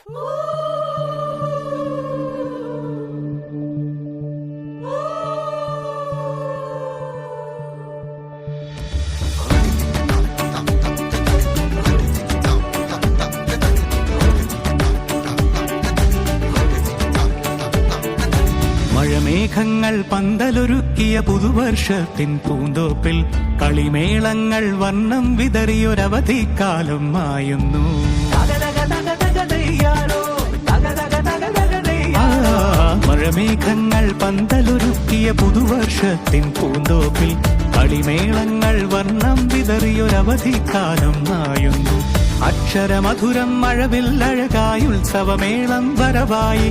മഴമേഘങ്ങൾ പന്തലൊരുക്കിയ പുതുവർഷത്തിൻ പൂന്തോപ്പിൽ കളിമേളങ്ങൾ വർണ്ണം വിതറിയൊരവധിക്കാലം മായുന്നു. മഴമേഘങ്ങൾ പന്തലൊരുക്കിയ പുതുവർഷത്തിൻ പൂന്തോപ്പിൽ കളിമേളങ്ങൾ വർണ്ണം വിതറിയൊരവധിക്കാലം മായുന്നു. അക്ഷരമധുരം മഴവില്ലഴകായി ഉത്സവമേളം വരവായി,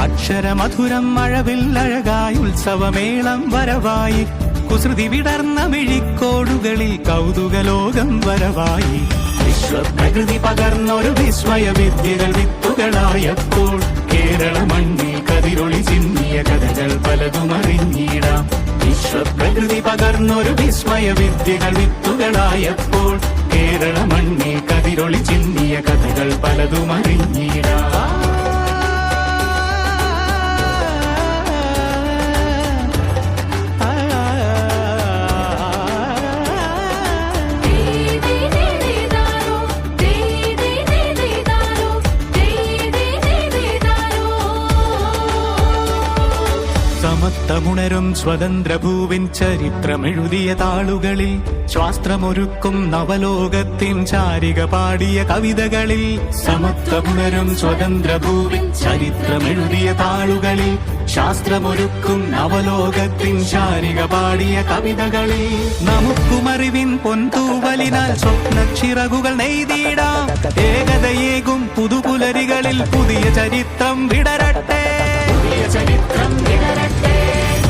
അക്ഷരമധുരം മഴവില്ലഴകായി ഉത്സവമേളം വരവായി, കുസൃതി വിടർന്ന മിഴിക്കോടുകളിൽ കൗതുകലോകം വരവായി. വിശ്വപ്രകൃതി പകർന്നൊരു വിസ്മയ വിദ്യകൾ വിത്തുകളായപ്പോൾ കേരള മണ്ണിൽ കതിരൊളി ചിന്നിയ കഥകൾ പലതും അറിഞ്ഞിടാം. വിശ്വപ്രകൃതി പകർന്നൊരു വിസ്മയ വിദ്യകൾ വിത്തുകളായപ്പോൾ കേരള മണ്ണിൽ കതിരൊളി ചിന്നിയ കഥകൾ പലതും അറിഞ്ഞിടാം. സമത്വമുണരും സ്വതന്ത്രഭൂവിൻ ചരിത്രമെഴുതിയ താളുകളിൽ, ശാസ്ത്രമൊരുക്കും നവലോകത്തിൻ ചാരിക പാടിയ കവിതകളിൽ. സമത്വമുണരും സ്വതന്ത്രഭൂവിൻ ചരിത്രമെഴുതിയ താളുകളിൽ, ശാസ്ത്രമൊരുക്കും നവലോകത്തിൻ ചാരിക പാടിയ കവിതകളിൽ. നമുക്കുമറിവിൻ പൊൻതൂവലിനാൽ സ്വപ്നച്ചിറകുകൾ നെയ്തിടാം. ഏകതയേകും പുതുപുലരികളിൽ പുതിയ ചരിത്രം വിടരട്ടെ, പുതിയ ചരിത്രം വിടരട്ടെ.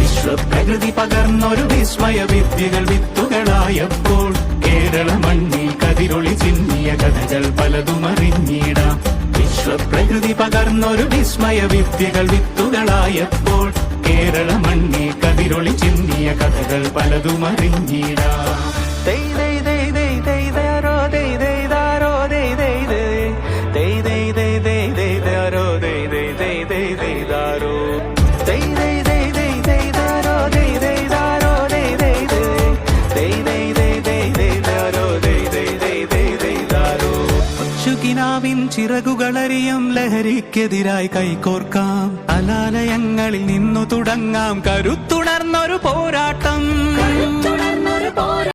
വിശ്വപ്രകൃതി പകർന്നൊരു വിസ്മയ വിദ്യകൾ വിത്തുകളായപ്പോൾ കേരള മണ്ണിൽ കതിരൊളി ചിന്നിയ കഥകൾ പലതും അറിഞ്ഞിടാം. വിശ്വപ്രകൃതി പകർന്നൊരു വിസ്മയ വിദ്യകൾ വിത്തുകളായപ്പോൾ കേരള മണ്ണിൽ കതിരൊളി ചിന്നിയ കഥകൾ പലതും അറിഞ്ഞിടാം. ചിറകുകളറിയും ലഹരിക്കെതിരായി കൈകോർക്കാം. അനാലയങ്ങളിൽ നിന്നു തുടങ്ങാം കരുത്തുണർന്നൊരു പോരാട്ടം.